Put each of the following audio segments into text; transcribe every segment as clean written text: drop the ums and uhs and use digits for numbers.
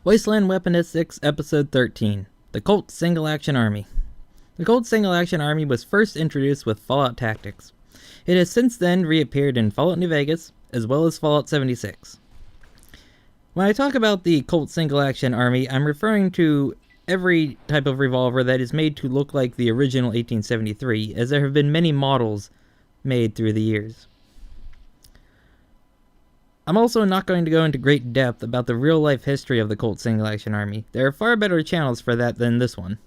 Wasteland Weaponistics, Episode 13, The Colt Single Action Army. The Colt Single Action Army was first introduced with Fallout Tactics. It has since then reappeared in Fallout New Vegas, as well as Fallout 76. When I talk about the Colt Single Action Army, I'm referring to every type of revolver that is made to look like the original 1873, as there have been many models made through the years. I'm also not going to go into great depth about the real-life history of the Colt Single Action Army. There are far better channels for that than this one.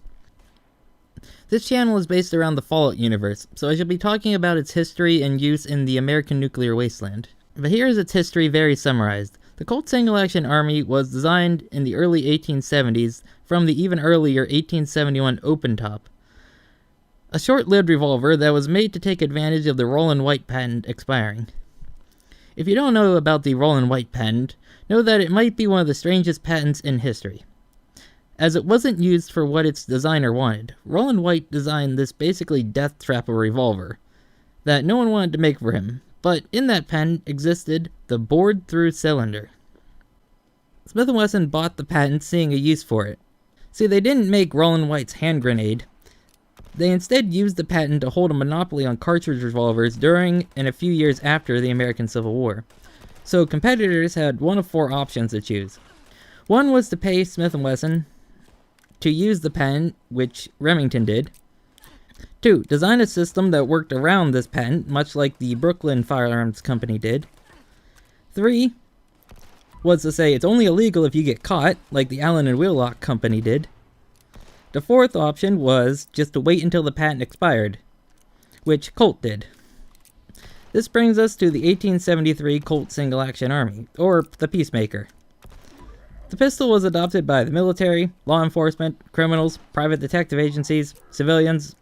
This channel is based around the Fallout universe, so I shall be talking about its history and use in the American nuclear wasteland. But here is its history very summarized. The Colt Single Action Army was designed in the early 1870s from the even earlier 1871 Open Top, a short-lived revolver that was made to take advantage of the Rollin White patent expiring. If you don't know about the Rollin White patent, know that it might be one of the strangest patents in history, as it wasn't used for what its designer wanted. Rollin White designed this basically death trap of revolver that no one wanted to make for him, but in that patent existed the bored-through cylinder. Smith & Wesson bought the patent seeing a use for it. See, they didn't make Rollin White's hand grenade. They instead used the patent to hold a monopoly on cartridge revolvers during and a few years after the American Civil War. So competitors had one of four options to choose. One was to pay Smith & Wesson to use the patent, which Remington did. 2. Design a system that worked around this patent, much like the Brooklyn Firearms Company did. 3. Was to say it's only illegal if you get caught, like the Allen and Wheelock Company did. The fourth option was just to wait until the patent expired, which Colt did. This brings us to the 1873 Colt Single Action Army, or the Peacemaker. The pistol was adopted by the military, law enforcement, criminals, private detective agencies, civilians,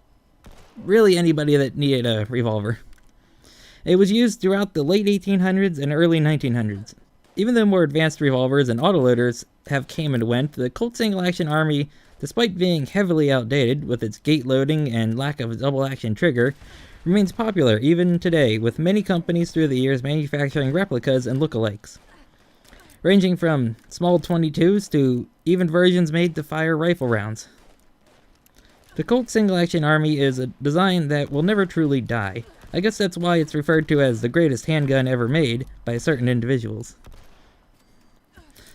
really anybody that needed a revolver. It was used throughout the late 1800s and early 1900s. Even though more advanced revolvers and autoloaders have came and went, the Colt Single Action Army, despite being heavily outdated with its gate loading and lack of a double-action trigger, remains popular even today, with many companies through the years manufacturing replicas and lookalikes, ranging from small .22s to even versions made to fire rifle rounds. The Colt Single Action Army is a design that will never truly die. I guess that's why it's referred to as the greatest handgun ever made by certain individuals.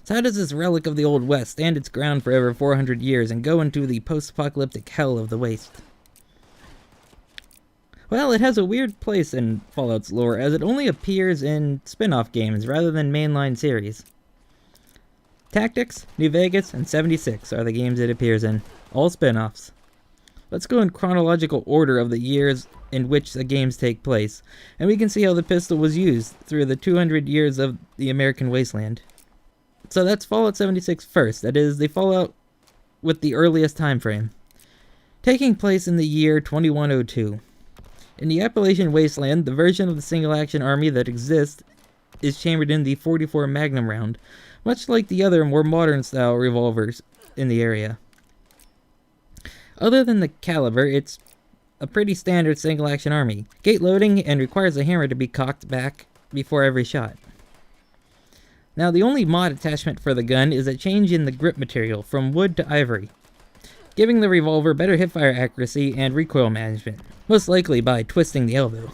So how does this relic of the Old West stand its ground for over 400 years and go into the post-apocalyptic hell of the Waste? Well, it has a weird place in Fallout's lore, as it only appears in spin-off games rather than mainline series. Tactics, New Vegas, and 76 are the games it appears in, all spin-offs. Let's go in chronological order of the years in which the games take place, and we can see how the pistol was used through the 200 years of the American wasteland. So that's Fallout 76 first, that is, the Fallout with the earliest time frame, taking place in the year 2102. In the Appalachian Wasteland, the version of the Single Action Army that exists is chambered in the .44 Magnum round, much like the other more modern style revolvers in the area. Other than the caliber, it's a pretty standard Single Action Army, gate loading and requires a hammer to be cocked back before every shot. Now, the only mod attachment for the gun is a change in the grip material from wood to ivory, giving the revolver better hipfire accuracy and recoil management, most likely by twisting the elbow.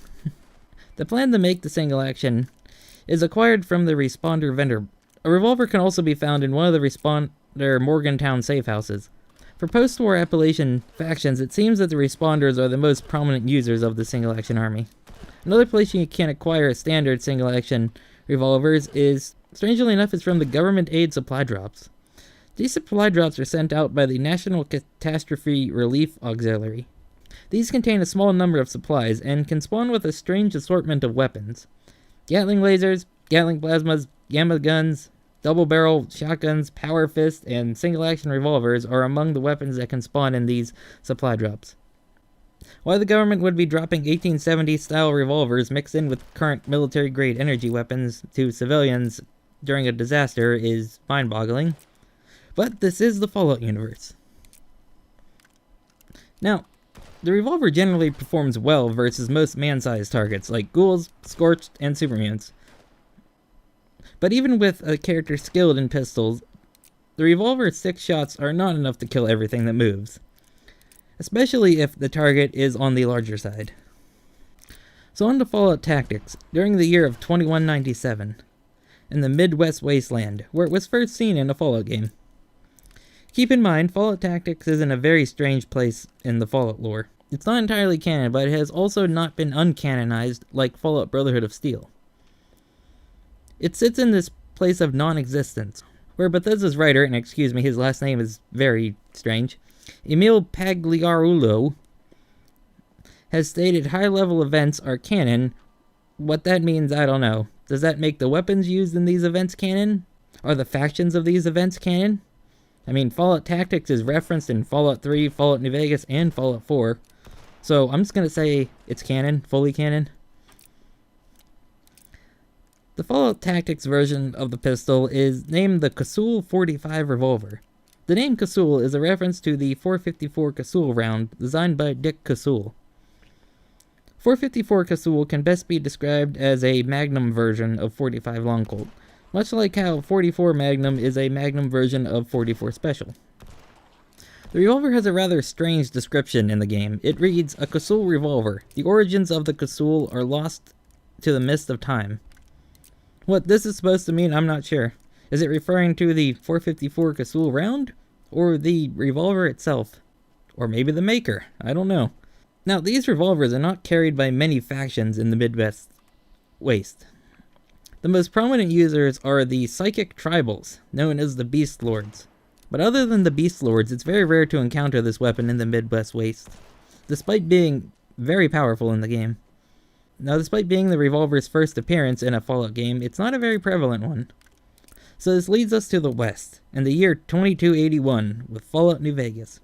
The plan to make the Single Action is acquired from the responder vendor. A revolver can also be found in one of the responder Morgantown safe houses. For post-war Appalachian factions, it seems that the responders are the most prominent users of the Single Action Army. Another place you can acquire standard Single Action revolvers is, strangely enough, is from the government aid supply drops. These supply drops are sent out by the National Catastrophe Relief Auxiliary. These contain a small number of supplies and can spawn with a strange assortment of weapons. Gatling lasers, Gatling plasmas, gamma guns, double-barrel shotguns, power fist, and single-action revolvers are among the weapons that can spawn in these supply drops. Why the government would be dropping 1870s-style revolvers mixed in with current military-grade energy weapons to civilians during a disaster is mind-boggling. But this is the Fallout universe. Now, the revolver generally performs well versus most man-sized targets like ghouls, scorched, and supermutants. But even with a character skilled in pistols, The revolver's 6 shots are not enough to kill everything that moves, especially if the target is on the larger side. So on to Fallout Tactics, during the year of 2197, in the Midwest Wasteland, where it was first seen in a Fallout game. Keep in mind, Fallout Tactics is in a very strange place in the Fallout lore. It's not entirely canon, but it has also not been uncanonized like Fallout Brotherhood of Steel. It sits in this place of non-existence, where Bethesda's writer, and excuse me, his last name is very strange, Emil Pagliarulo, has stated high-level events are canon. What that means, I don't know. Does that make the weapons used in these events canon? Are the factions of these events canon? I mean, Fallout Tactics is referenced in Fallout 3, Fallout New Vegas, and Fallout 4. So I'm just going to say it's canon, fully canon. The Fallout Tactics version of the pistol is named the Casull 45 revolver. The name Casull is a reference to the 454 Casull round designed by Dick Casull. 454 Casull can best be described as a Magnum version of 45 Long Colt, much like how 44 Magnum is a Magnum version of 44 Special. The revolver has a rather strange description in the game. It reads, a Casull revolver. The origins of the Casull are lost to the mist of time. What this is supposed to mean, I'm not sure. Is it referring to the 454 Casull round? Or the revolver itself? Or maybe the maker? I don't know. Now, these revolvers are not carried by many factions in the Midwest Waste. The most prominent users are the psychic tribals, known as the Beast Lords. But other than the Beast Lords, it's very rare to encounter this weapon in the Midwest Waste, despite being very powerful in the game. Now, despite being the revolver's first appearance in a Fallout game, it's not a very prevalent one. So this leads us to the West, in the year 2281, with Fallout New Vegas.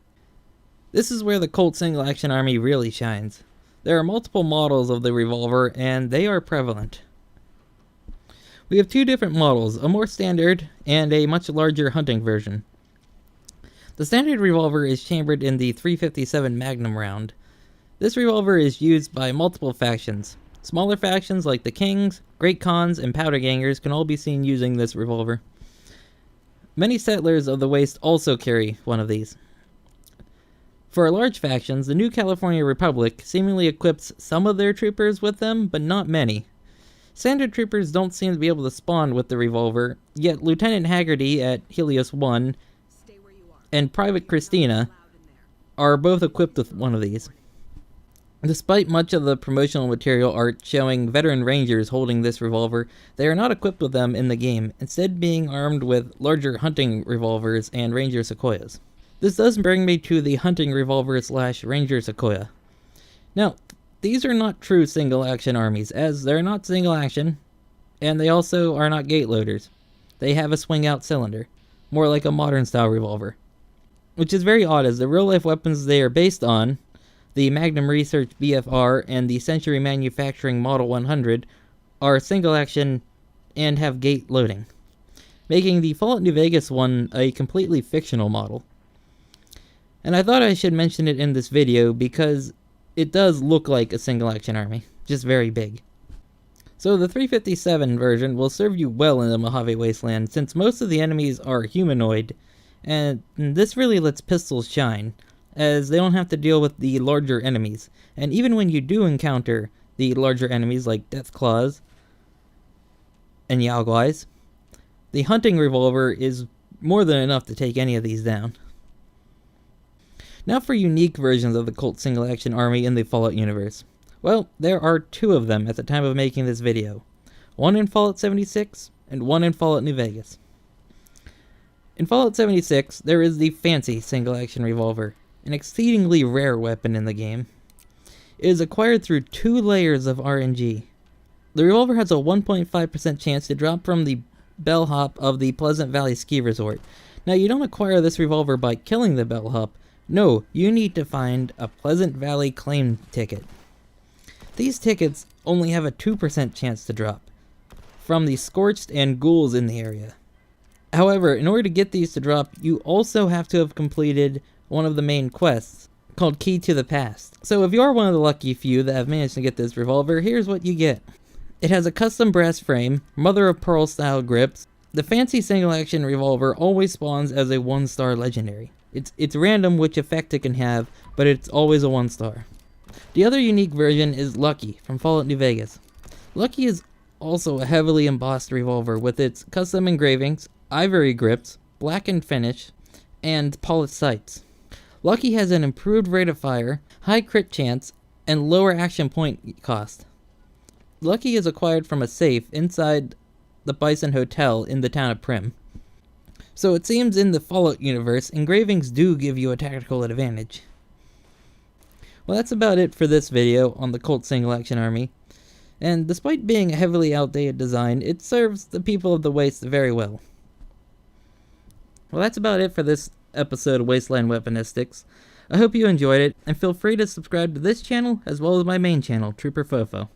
This is where the Colt Single Action Army really shines. There are multiple models of the revolver, and they are prevalent. We have 2 different models, a more standard and a much larger hunting version. The standard revolver is chambered in the 357 Magnum round. This revolver is used by multiple factions. Smaller factions like the Kings, Great Kahns, and Powder Gangers can all be seen using this revolver. Many settlers of the Waste also carry one of these. For large factions, the New California Republic seemingly equips some of their troopers with them, but not many. Standard troopers don't seem to be able to spawn with the revolver, yet Lieutenant Haggerty at Helios 1 and Private Christina are both equipped with one of these. Despite much of the promotional material art showing veteran rangers holding this revolver, they are not equipped with them in the game, instead being armed with larger hunting revolvers and Ranger Sequoias. This does bring me to the hunting revolver / Ranger Sequoia. Now, these are not true single action armies, as they're not single action, and they also are not gate loaders. They have a swing out cylinder, more like a modern style revolver. Which is very odd, as the real life weapons they are based on, the Magnum Research BFR and the Century Manufacturing Model 100, are single action and have gate loading, making the Fallout New Vegas one a completely fictional model. And I thought I should mention it in this video because it does look like a single action army, just very big. So the 357 version will serve you well in the Mojave Wasteland since most of the enemies are humanoid, and this really lets pistols shine, as they don't have to deal with the larger enemies. And even when you do encounter the larger enemies like Deathclaws and Yaoguais, the hunting revolver is more than enough to take any of these down. Now for unique versions of the Colt Single Action Army in the Fallout universe. Well, there are 2 of them at the time of making this video. One in Fallout 76, and one in Fallout New Vegas. In Fallout 76, there is the fancy Single Action Revolver, an exceedingly rare weapon in the game. It is acquired through 2 layers of RNG. The revolver has a 1.5% chance to drop from the bellhop of the Pleasant Valley Ski Resort. Now, you don't acquire this revolver by killing the bellhop. No, you need to find a Pleasant Valley claim ticket. These tickets only have a 2% chance to drop from the Scorched and ghouls in the area. However, in order to get these to drop, you also have to have completed one of the main quests, called Key to the Past. So if you're one of the lucky few that have managed to get this revolver, here's what you get. It has a custom brass frame, mother of pearl style grips, The fancy single action revolver always spawns as a 1-star legendary. It's random which effect it can have, but it's always a 1-star. The other unique version is Lucky from Fallout New Vegas. Lucky is also a heavily embossed revolver with its custom engravings, ivory grips, blackened finish, and polished sights. Lucky has an improved rate of fire, high crit chance, and lower action point cost. Lucky is acquired from a safe inside the Bison Hotel in the town of Prim. So it seems in the Fallout universe, engravings do give you a tactical advantage. Well, that's about it for this video on the Colt Single Action Army. And despite being a heavily outdated design, it serves the people of the Waste very well. Well, that's about it for this episode of Wasteland Weaponistics. I hope you enjoyed it, and feel free to subscribe to this channel as well as my main channel, Trooper Fofo.